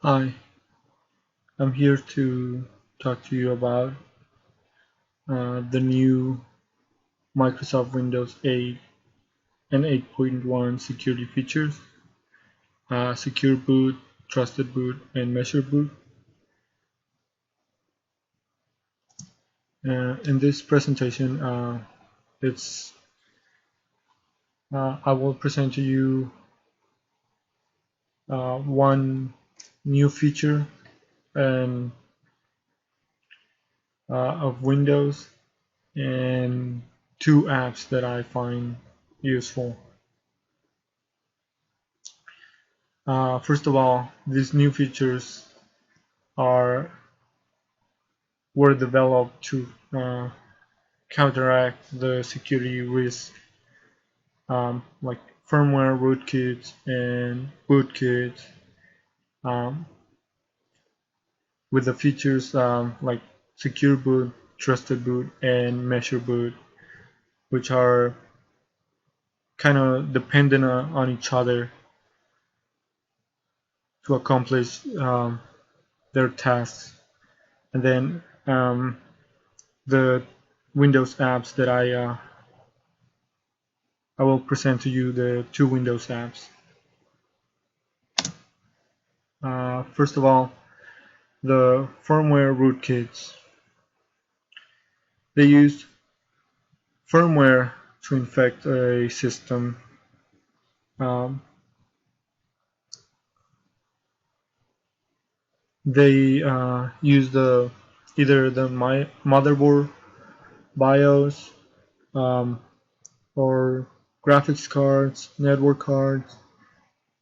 Hi, I'm here to talk to you about the new Microsoft Windows 8 and 8.1 security features, Secure Boot, Trusted Boot, and Measure Boot. In this presentation, it's I will present to you one new feature and of Windows and two apps that I find useful. First of all, these new features are were developed to counteract the security risk, like firmware rootkits and bootkits, um, with the features like secure boot, trusted boot, and measure boot, which are kind of dependent on each other to accomplish their tasks. And then the Windows apps that I will present to you the two Windows apps. First of all, the firmware rootkits. They use firmware to infect a system. Um, they use either the motherboard, BIOS, um, or graphics cards, network cards,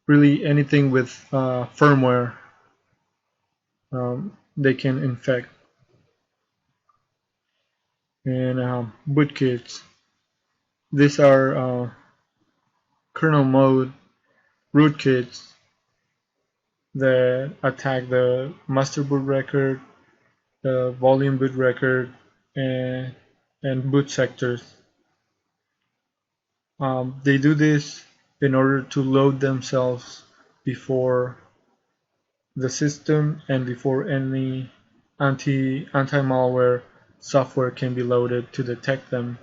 really anything with firmware they can infect. And bootkits. These are kernel mode rootkits that attack the master boot record, the volume boot record, and boot sectors. They do this in order to load themselves before the system and before any anti-malware software can be loaded to detect them,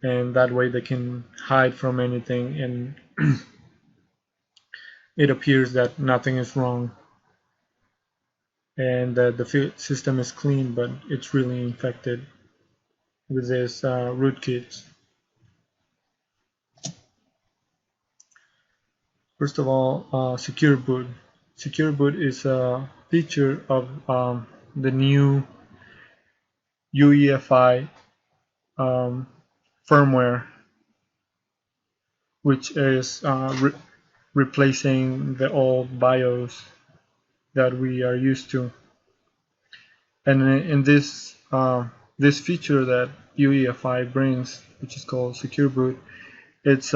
and that way they can hide from anything and it appears that nothing is wrong and that the system is clean, but it's really infected with this rootkits. First of all, Secure Boot. Secure Boot is a feature of the new UEFI firmware, which is replacing the old BIOS that we are used to. And in this feature that UEFI brings, which is called Secure Boot, it's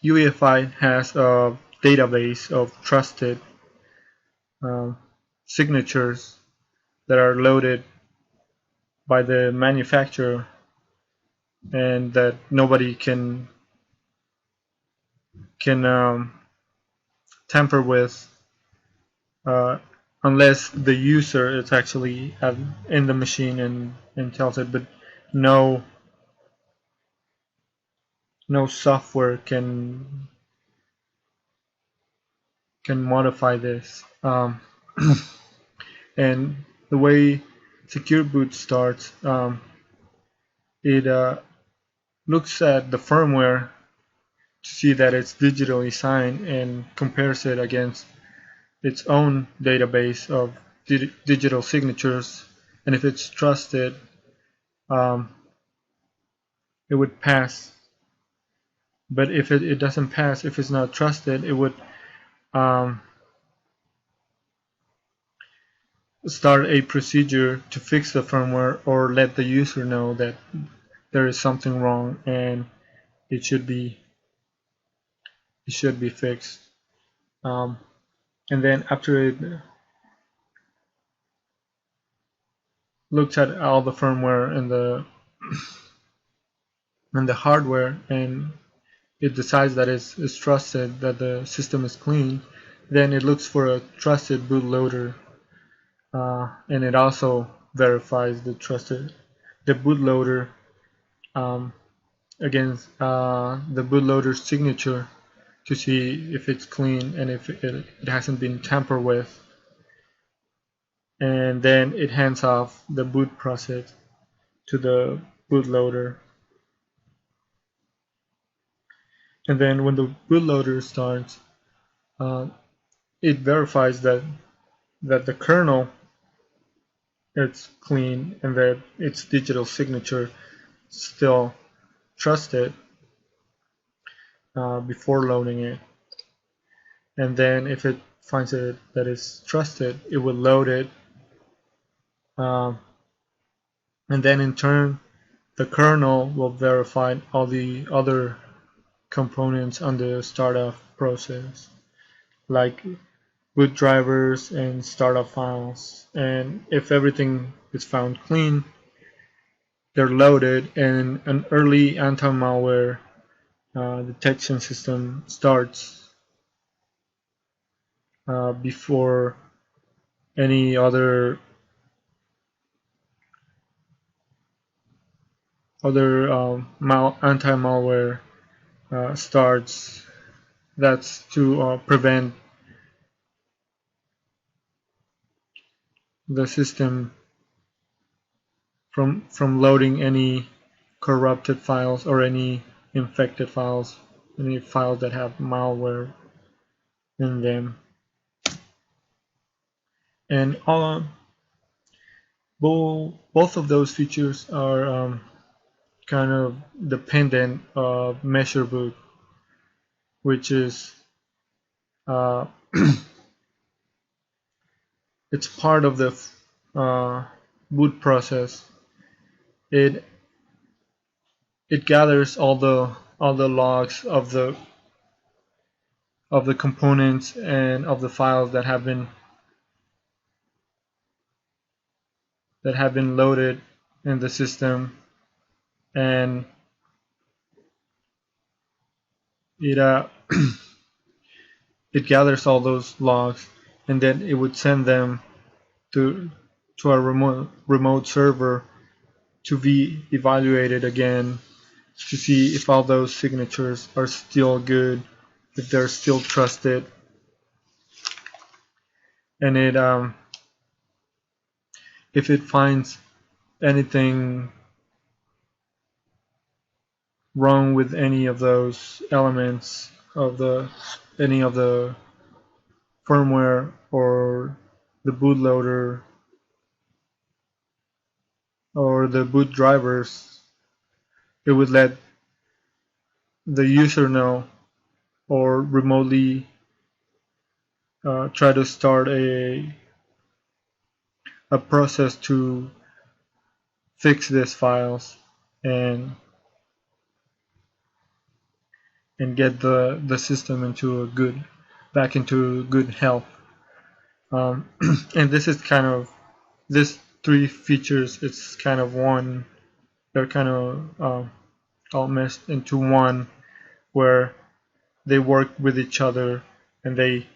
UEFI has a database of trusted signatures that are loaded by the manufacturer and that nobody can tamper with unless the user is actually in the machine and tells it, but no software can modify this. And the way Secure Boot starts, it looks at the firmware to see that it's digitally signed and compares it against its own database of digital signatures, and if it's trusted, it would pass. But if it doesn't pass, if it's not trusted, it would start a procedure to fix the firmware or let the user know that there is something wrong and it should be fixed. And then after it looks at all the firmware and the hardware and it decides that it's trusted, that the system is clean, then it looks for a trusted bootloader, and it also verifies the bootloader um, against the bootloader's signature to see if it's clean and if it hasn't been tampered with, and then it hands off the boot process to the bootloader. And then when the bootloader starts, uh, it verifies that the kernel it's clean and that its digital signature still trusted before loading it. And then if it finds it that it's trusted, it will load it, um, and then in turn the kernel will verify all the other components on the startup process, like boot drivers and startup files. And if everything is found clean, they're loaded, and an early anti-malware detection system starts before any other anti-malware starts. That's to prevent the system from loading any corrupted files or any infected files, any files that have malware in them. And both of those features are kind of dependent of measure boot, which is uh, it's part of the boot process. It gathers all the logs of the components and of the files that have been loaded in the system, and it it gathers all those logs, and then it would send them to a remote server to be evaluated again to see if all those signatures are still good, if they're still trusted, and if it finds anything wrong with any of those elements of any of the firmware or the bootloader or the boot drivers, it would let the user know or remotely try to start a process to fix these files and get the system back into good health. And this is kind of this three features. It's kind of one. They're kind of all meshed into one, where they work with each other and they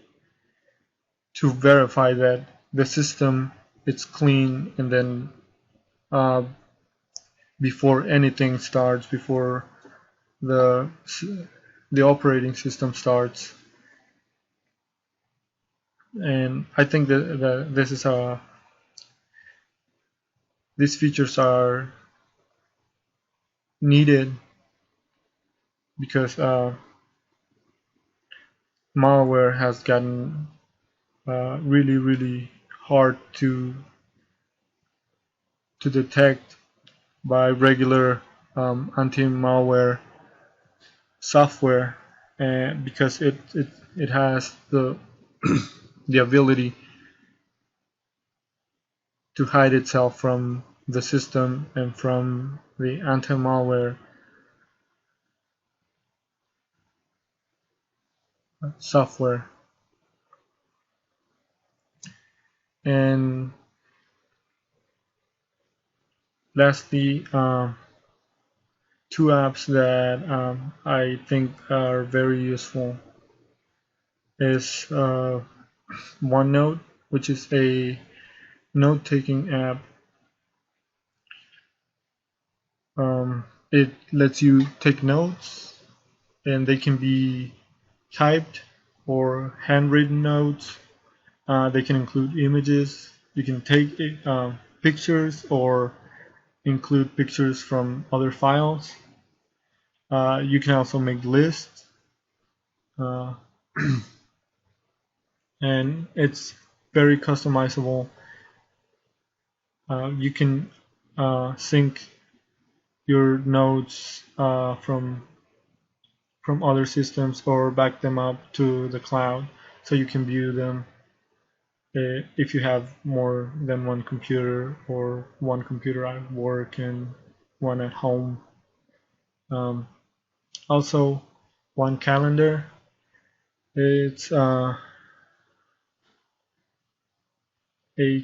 to verify that the system it's clean, and then uh, before anything starts, before the operating system starts. And I think that this is these features are needed because malware has gotten really hard to detect by regular anti-malware software, and because it has the the ability to hide itself from the system and from the anti-malware software. And lastly, two apps that I think are very useful is OneNote, which is a note-taking app. It lets you take notes, and they can be typed or handwritten notes. They can include images. You can take pictures or include pictures from other files. You can also make lists, uh, and it's very customizable. You can sync your notes from other systems or back them up to the cloud, so you can view them if you have more than one computer, or one computer at work and one at home. Um, Also, One Calendar. It's a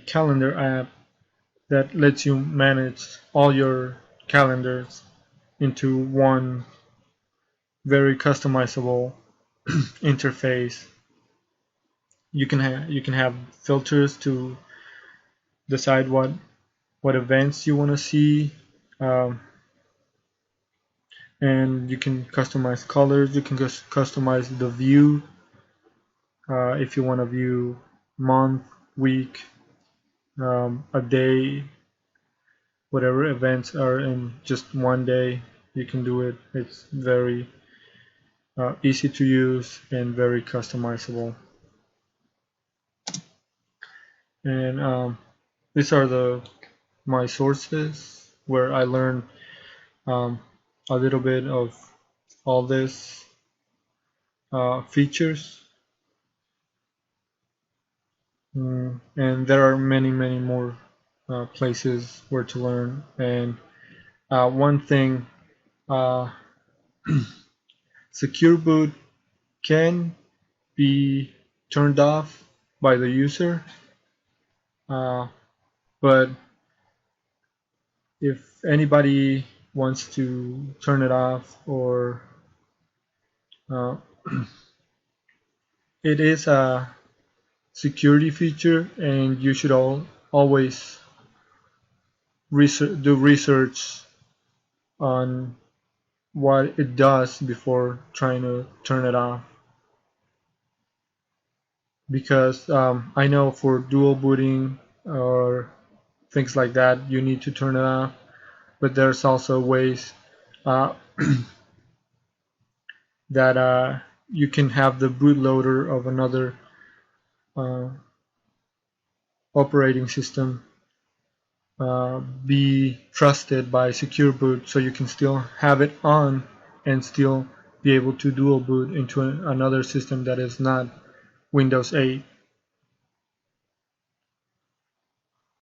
calendar app that lets you manage all your calendars into one very customizable interface. You can have filters to decide what events you want to see, um, and you can customize colors. You can just customize the view if you want to view month, week, a day, whatever events are in just one day. You can do it. It's very easy to use and very customizable. And these are my sources where I learned um, a little bit of all this features. And there are many more places where to learn. And one thing, uh, secure boot can be turned off by the user, but if anybody wants to turn it off, or uh, it is a security feature, and you should always do research on what it does before trying to turn it off. Because I know for dual booting or things like that, you need to turn it off, but there's also ways uh, that you can have the bootloader of another uh, operating system be trusted by secure boot, so you can still have it on and still be able to dual boot into another system that is not Windows 8.